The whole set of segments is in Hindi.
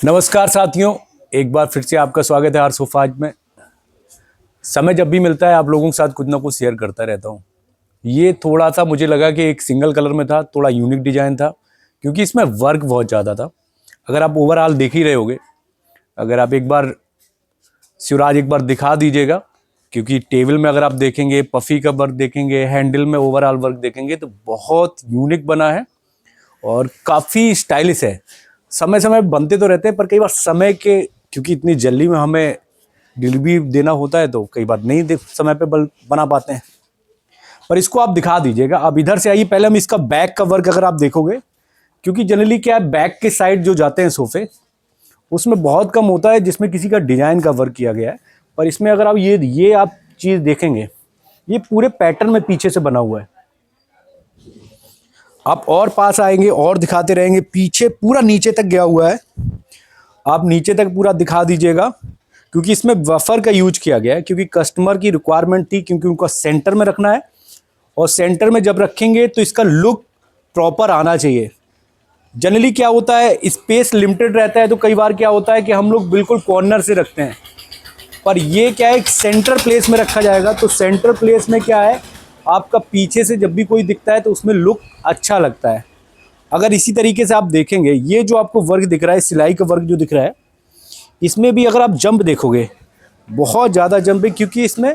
नमस्कार साथियों, एक बार फिर से आपका स्वागत है हर सोफा आज में। समय जब भी मिलता है आप लोगों के साथ कुछ ना कुछ शेयर करता रहता हूँ। ये थोड़ा सा मुझे लगा कि एक सिंगल कलर में था, थोड़ा यूनिक डिज़ाइन था क्योंकि इसमें वर्क बहुत ज़्यादा था। अगर आप ओवरऑल देख ही रहे होगे, अगर आप एक बार शिवराज एक बार दिखा दीजिएगा, क्योंकि टेबल में अगर आप देखेंगे, पफ़ी का वर्क देखेंगे, हैंडल में ओवरऑल वर्क देखेंगे तो बहुत यूनिक बना है और काफ़ी स्टाइलिश है। समय समय बनते तो रहते हैं पर कई बार समय के, क्योंकि इतनी जल्दी में हमें डिलीवरी देना होता है तो कई बार नहीं समय पे बना पाते हैं। पर इसको आप दिखा दीजिएगा। आप इधर से आइए, पहले हम इसका बैक का वर्क अगर आप देखोगे, क्योंकि जनरली क्या है, बैक के साइड जो जाते हैं सोफे उसमें बहुत कम होता है जिसमें किसी का डिजाइन का वर्क किया गया है। पर इसमें अगर आप ये आप चीज़ देखेंगे, ये पूरे पैटर्न में पीछे से बना हुआ है। आप और पास आएंगे और दिखाते रहेंगे, पीछे पूरा नीचे तक गया हुआ है। आप नीचे तक पूरा दिखा दीजिएगा क्योंकि इसमें वफर का यूज किया गया है, क्योंकि कस्टमर की रिक्वायरमेंट थी, क्योंकि उनको सेंटर में रखना है और सेंटर में जब रखेंगे तो इसका लुक प्रॉपर आना चाहिए। जनरली क्या होता है, स्पेस लिमिटेड रहता है तो कई बार क्या होता है कि हम लोग बिल्कुल कॉर्नर से रखते हैं, पर ये क्या है, सेंटर प्लेस में रखा जाएगा। तो सेंटर प्लेस में क्या है, आपका पीछे से जब भी कोई दिखता है तो उसमें लुक अच्छा लगता है। अगर इसी तरीके से आप देखेंगे, ये जो आपको वर्क दिख रहा है, सिलाई का वर्क जो दिख रहा है, इसमें भी अगर आप जंप देखोगे, बहुत ज़्यादा जंप है, क्योंकि इसमें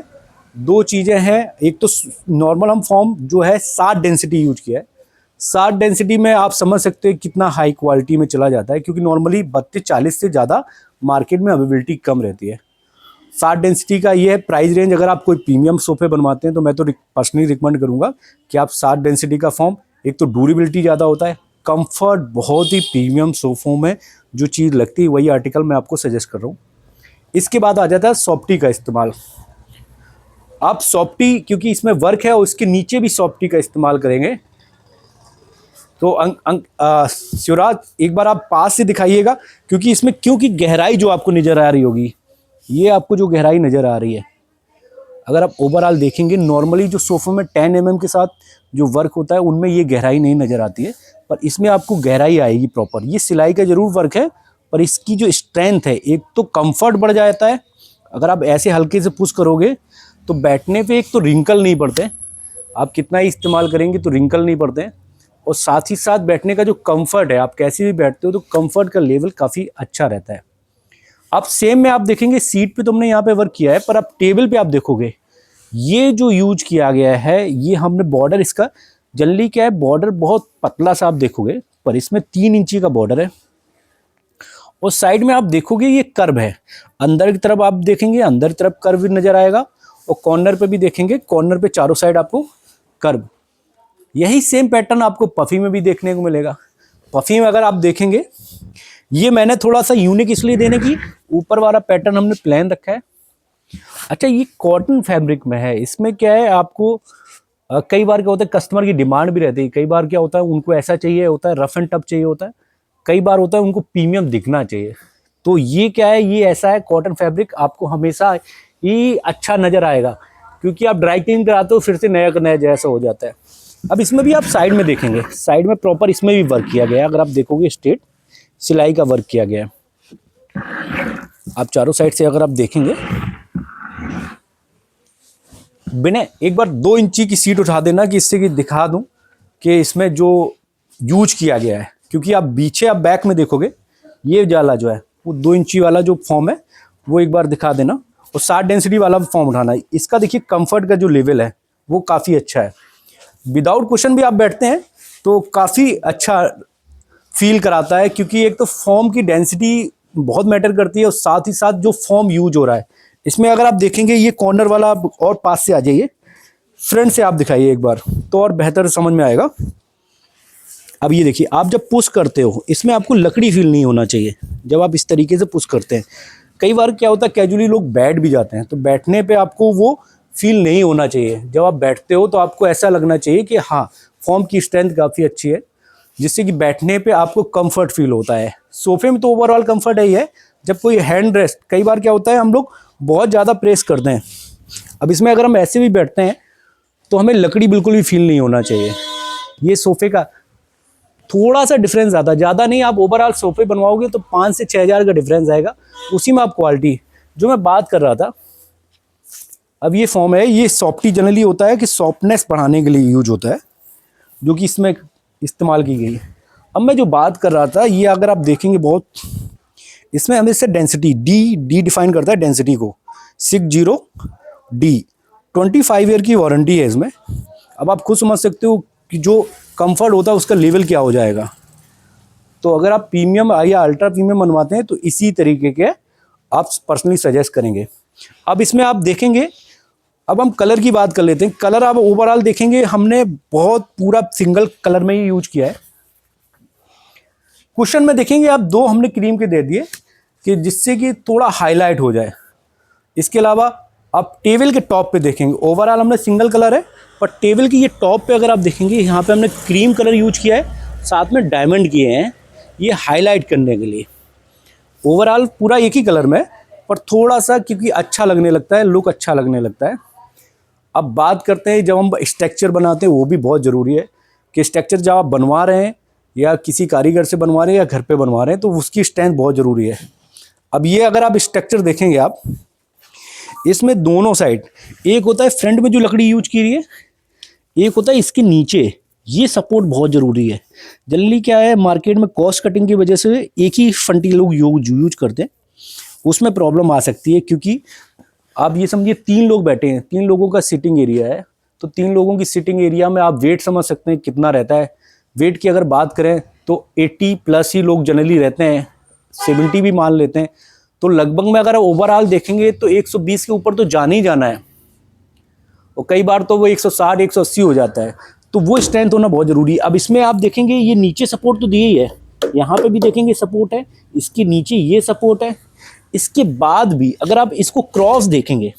दो चीज़ें हैं। एक तो नॉर्मल हम फॉर्म जो है 60 डेंसिटी यूज किया है। 60 डेंसिटी में आप समझ सकते हैं कितना हाई क्वालिटी में चला जाता है, क्योंकि नॉर्मली 32-40 से ज़्यादा मार्केट में अवेलेबिलिटी कम रहती है। 60 डेंसिटी का ये है प्राइस रेंज। अगर आप कोई प्रीमियम सोफे बनवाते हैं तो मैं तो पर्सनली रिकमेंड करूंगा कि आप 60 डेंसिटी का फॉर्म, एक तो ड्यूरेबिलिटी ज़्यादा होता है, कंफर्ट बहुत ही प्रीमियम सोफों में जो चीज़ लगती है वही आर्टिकल मैं आपको सजेस्ट कर रहा हूँ। इसके बाद आ जाता है सॉफ्टी का इस्तेमाल। आप सॉफ्टी, क्योंकि इसमें वर्क है और इसके नीचे भी सॉफ्टी का इस्तेमाल करेंगे तो शिवराज एक बार आप पास से दिखाइएगा, क्योंकि इसमें क्योंकि गहराई जो आपको नज़र आ रही होगी, ये आपको जो गहराई नज़र आ रही है, अगर आप ओवरऑल देखेंगे, नॉर्मली जो सोफों में 10 mm के साथ जो वर्क होता है उनमें ये गहराई नहीं नज़र आती है, पर इसमें आपको गहराई आएगी प्रॉपर। ये सिलाई का ज़रूर वर्क है, पर इसकी जो स्ट्रेंथ है, एक तो कंफर्ट बढ़ जाता है। अगर आप ऐसे हल्के से पुश करोगे तो बैठने पे एक तो रिंकल नहीं पड़ते, आप कितना ही इस्तेमाल करेंगे तो रिंकल नहीं पड़ते हैं, और साथ ही साथ बैठने का जो कम्फर्ट है, आप कैसे भी बैठते हो तो कम्फर्ट का लेवल काफ़ी अच्छा रहता है। अब सेम में आप देखेंगे, सीट पे तुमने यहाँ पे वर्क किया है, पर आप टेबल पे आप देखोगे, ये जो यूज किया गया है, ये हमने बॉर्डर इसका जनरली क्या है, बॉर्डर बहुत पतला सा आप देखोगे, पर इसमें 3 इंची का बॉर्डर है। और साइड में आप देखोगे ये कर्व है, अंदर की तरफ आप देखेंगे, अंदर की तरफ कर्व नजर आएगा, और कॉर्नर पे भी देखेंगे, कॉर्नर पे चारों साइड आपको कर्व। यही सेम पैटर्न आपको पफी में भी देखने को मिलेगा। पफी में अगर आप देखेंगे, ये मैंने थोड़ा सा यूनिक इसलिए देने की, ऊपर वाला पैटर्न हमने प्लेन रखा है। अच्छा, ये कॉटन फैब्रिक में है। इसमें क्या है, आपको कई बार क्या होता है, कस्टमर की डिमांड भी रहती है। कई बार क्या होता है, उनको ऐसा चाहिए होता है, रफ एंड टफ चाहिए होता है, कई बार होता है उनको प्रीमियम दिखना चाहिए। तो ये क्या है, ये ऐसा है कॉटन फैब्रिक, आपको हमेशा ये अच्छा नजर आएगा, क्योंकि आप ड्राई क्लीन कराते हो फिर से नया का नया जैसा हो जाता है। अब इसमें भी आप साइड में देखेंगे, साइड में प्रॉपर इसमें भी वर्क किया गया है। अगर आप देखोगे, स्ट्रेट सिलाई का वर्क किया गया है। आप चारों साइड से अगर आप देखेंगे, बिना एक बार 2 इंची की सीट उठा देना कि इससे कि दिखा दूं कि इसमें जो यूज किया गया है, क्योंकि आप पीछे आप बैक में देखोगे, ये जाला जो है वो 2 इंची वाला जो फॉर्म है वो एक बार दिखा देना, और 60 डेंसिटी वाला फॉर्म उठाना है। इसका देखिए कंफर्ट का जो लेवल है वो काफ़ी अच्छा है। विदाउट कुशन भी आप बैठते हैं तो काफ़ी अच्छा फील कराता है, क्योंकि एक तो फॉर्म की डेंसिटी बहुत मैटर करती है, और साथ ही साथ जो फॉर्म यूज हो रहा है इसमें अगर आप देखेंगे, ये कॉर्नर वाला आप और पास से आ जाइए, फ्रंट से आप दिखाइए एक बार तो और बेहतर समझ में आएगा। अब ये देखिए, आप जब पुश करते हो इसमें आपको लकड़ी फील नहीं होना चाहिए जब आप इस तरीके से पुश करते हैं। कई बार क्या होता है, कैजुअली लोग बैठ भी जाते हैं तो बैठने पे आपको वो फील नहीं होना चाहिए। जब आप बैठते हो तो आपको ऐसा लगना चाहिए कि हाँ, फॉर्म की स्ट्रेंथ काफ़ी अच्छी है, जिससे कि बैठने पे आपको कंफर्ट फील होता है। सोफे में तो ओवरऑल कंफर्ट है ही है। जब कोई हैंड रेस्ट, कई बार क्या होता है, हम लोग बहुत ज़्यादा प्रेस करते हैं। अब इसमें अगर हम ऐसे भी बैठते हैं तो हमें लकड़ी बिल्कुल भी फील नहीं होना चाहिए। ये सोफे का थोड़ा सा डिफरेंस आता है, ज़्यादा नहीं। आप ओवरऑल सोफे बनवाओगे तो 5 से 6 हज़ार का डिफरेंस आएगा, उसी में आप क्वालिटी जो मैं बात कर रहा था। अब ये फॉर्म है, ये सॉफ्टी जनरली होता है कि सॉफ्टनेस बढ़ाने के लिए यूज होता है, जो कि इसमें इस्तेमाल की गई है। अब मैं जो बात कर रहा था, ये अगर आप देखेंगे बहुत, इसमें हम इससे डेंसिटी डी डिफाइन करता है डेंसिटी को, 60D, 25 ईयर की वारंटी है इसमें। अब आप खुद समझ सकते हो कि जो कंफर्ट होता है उसका लेवल क्या हो जाएगा। तो अगर आप प्रीमियम या अल्ट्रा प्रीमियम बनवाते हैं तो इसी तरीके के आप पर्सनली सजेस्ट करेंगे। अब इसमें आप देखेंगे, अब हम कलर की बात कर लेते हैं। कलर आप ओवरऑल देखेंगे, हमने बहुत पूरा सिंगल कलर में ही यूज किया है। कुशन में देखेंगे आप 2 हमने क्रीम के दे दिए कि जिससे कि थोड़ा हाईलाइट हो जाए। इसके अलावा आप टेबल के टॉप पे देखेंगे, ओवरऑल हमने सिंगल कलर है, पर टेबल की ये टॉप पे अगर आप देखेंगे, यहाँ पे हमने क्रीम कलर यूज किया है, साथ में डायमंड किए हैं ये हाईलाइट करने के लिए। ओवरऑल पूरा एक ही कलर में, पर थोड़ा सा क्योंकि अच्छा लगने लगता है, लुक अच्छा लगने लगता है। अब बात करते हैं, जब हम स्ट्रक्चर बनाते हैं वो भी बहुत ज़रूरी है कि स्ट्रक्चर जब आप बनवा रहे हैं या किसी कारीगर से बनवा रहे हैं या घर पे बनवा रहे हैं तो उसकी स्ट्रेंथ बहुत ज़रूरी है। अब ये अगर आप स्ट्रक्चर देखेंगे आप, इसमें दोनों साइड, एक होता है फ्रंट में जो लकड़ी यूज की रही है, एक होता है इसके नीचे, ये सपोर्ट बहुत ज़रूरी है। जनरली क्या है, मार्केट में कॉस्ट कटिंग की वजह से एक ही फंटी लोग यूज करते हैं, उसमें प्रॉब्लम आ सकती है। क्योंकि आप ये समझिए 3 लोग बैठे हैं, 3 लोगों का सिटिंग एरिया है, तो 3 लोगों की सिटिंग एरिया में आप वेट समझ सकते हैं कितना रहता है। वेट की अगर बात करें तो 80 प्लस ही लोग जनरली रहते हैं, 70 भी मान लेते हैं। तो लगभग में अगर ओवरऑल देखेंगे तो 120 के ऊपर तो जाना ही जाना है, और कई बार तो वो 160 180 हो जाता है। तो वो स्ट्रेंथ होना बहुत ज़रूरी है। अब इसमें आप देखेंगे ये नीचे सपोर्ट तो दिए ही है, यहाँ पे भी देखेंगे सपोर्ट है, इसके नीचे ये सपोर्ट है। इसके बाद भी अगर आप इसको क्रॉस देखेंगे,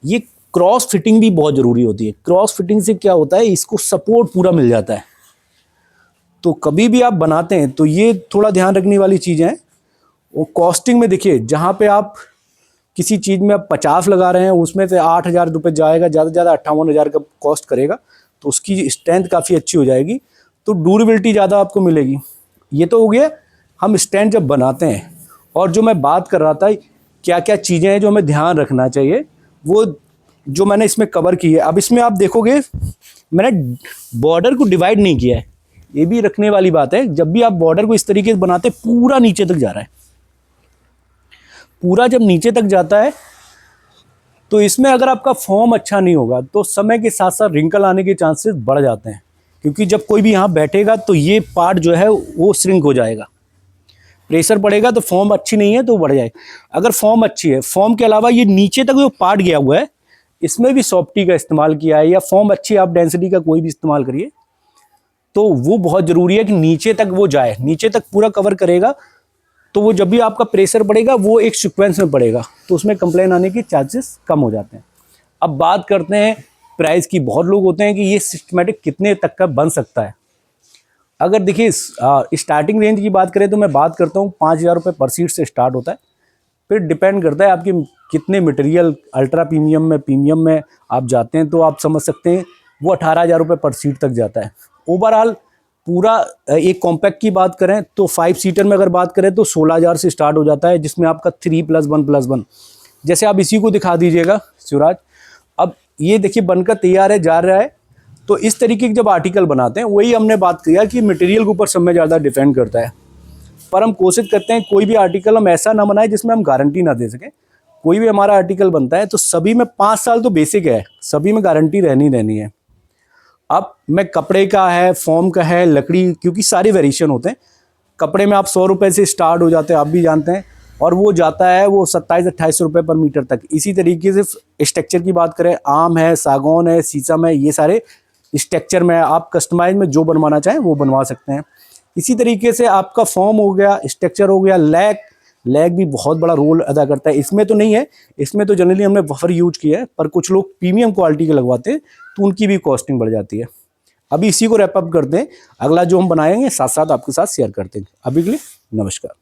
ये क्रॉस फिटिंग भी बहुत ज़रूरी होती है। क्रॉस फिटिंग से क्या होता है, इसको सपोर्ट पूरा मिल जाता है। तो कभी भी आप बनाते हैं तो ये थोड़ा ध्यान रखने वाली चीज़ें हैं। और कॉस्टिंग में देखिए, जहाँ पे आप किसी चीज़ में आप 50 लगा रहे हैं, उसमें से 8,000 रुपये जाएगा, ज़्यादा से ज़्यादा 58,000 का कॉस्ट करेगा, तो उसकी स्ट्रेंथ काफ़ी अच्छी हो जाएगी, तो ड्यूरेबिलिटी ज़्यादा आपको मिलेगी। ये तो हो गया हम स्टैंड जब बनाते हैं। और जो मैं बात कर रहा था क्या क्या चीज़ें हैं जो हमें ध्यान रखना चाहिए, वो जो मैंने इसमें कवर की है। अब इसमें आप देखोगे मैंने बॉर्डर को डिवाइड नहीं किया है, ये भी रखने वाली बात है। जब भी आप बॉर्डर को इस तरीके से बनाते हैं, पूरा नीचे तक जा रहा है, पूरा जब नीचे तक जाता है तो इसमें अगर आपका फॉर्म अच्छा नहीं होगा तो समय के साथ साथ रिंकल आने के चांसेस बढ़ जाते हैं। क्योंकि जब कोई भी यहाँ बैठेगा तो ये पार्ट जो है वो श्रिंक हो जाएगा, प्रेशर पड़ेगा, तो फॉर्म अच्छी नहीं है तो बढ़ जाएगा। अगर फॉर्म अच्छी है, फॉर्म के अलावा ये नीचे तक जो पार्ट गया हुआ है इसमें भी सॉफ्टी का इस्तेमाल किया है, या फॉर्म अच्छी, आप डेंसिटी का कोई भी इस्तेमाल करिए, तो वो बहुत ज़रूरी है कि नीचे तक वो जाए, नीचे तक पूरा कवर करेगा। तो वो जब भी आपका प्रेशर पड़ेगा वो एक सीक्वेंस में पड़ेगा, तो उसमें कंप्लेन आने के चांसेस कम हो जाते हैं। अब बात करते हैं प्राइस की। बहुत लोग होते हैं कि ये सिस्टमेटिक कितने तक का बन सकता है। अगर देखिए स्टार्टिंग रेंज की बात करें तो मैं बात करता हूँ 5,000 रुपये पर सीट से स्टार्ट होता है। फिर डिपेंड करता है आपकी कितने मटेरियल, अल्ट्रा प्रीमियम में आप जाते हैं तो आप समझ सकते हैं वो 18,000 रुपये पर सीट तक जाता है। ओवरऑल पूरा एक कॉम्पैक्ट की बात करें तो 5 सीटर में अगर बात करें तो 16,000 से स्टार्ट हो जाता है, जिसमें आपका 3+1+1, जैसे आप इसी को दिखा दीजिएगा शिवराज। अब ये देखिए बनकर तैयार है, जा रहा है। तो इस तरीके के जब आर्टिकल बनाते हैं, वही हमने बात किया कि मटेरियल के ऊपर सब में ज़्यादा डिपेंड करता है। पर हम कोशिश करते हैं कोई भी आर्टिकल हम ऐसा ना बनाए जिसमें हम गारंटी ना दे सकें। कोई भी हमारा आर्टिकल बनता है तो सभी में 5 साल तो बेसिक है, सभी में गारंटी रहनी है। अब मैं कपड़े का है, फॉर्म का है, लकड़ी, क्योंकि सारे वेरिएशन होते हैं। कपड़े में आप 100 रुपये से स्टार्ट हो जाते हैं, आप भी जानते हैं, और वो जाता है वो 27-28 रुपये पर मीटर तक। इसी तरीके से स्ट्रक्चर की बात करें, आम है, सागौन है, शीशम है, ये सारे स्ट्रक्चर में आप कस्टमाइज में जो बनवाना चाहें वो बनवा सकते हैं। इसी तरीके से आपका फॉर्म हो गया, स्ट्रक्चर हो गया, लैग भी बहुत बड़ा रोल अदा करता है। इसमें तो नहीं है, इसमें तो जनरली हमने बफर यूज किया है, पर कुछ लोग प्रीमियम क्वालिटी के लगवाते हैं तो उनकी भी कॉस्टिंग बढ़ जाती है। अभी इसी को रैप अप करते हैं, अगला जो हम बनाएंगे साथ साथ आपके साथ शेयर करते हैं। अभी के लिए नमस्कार।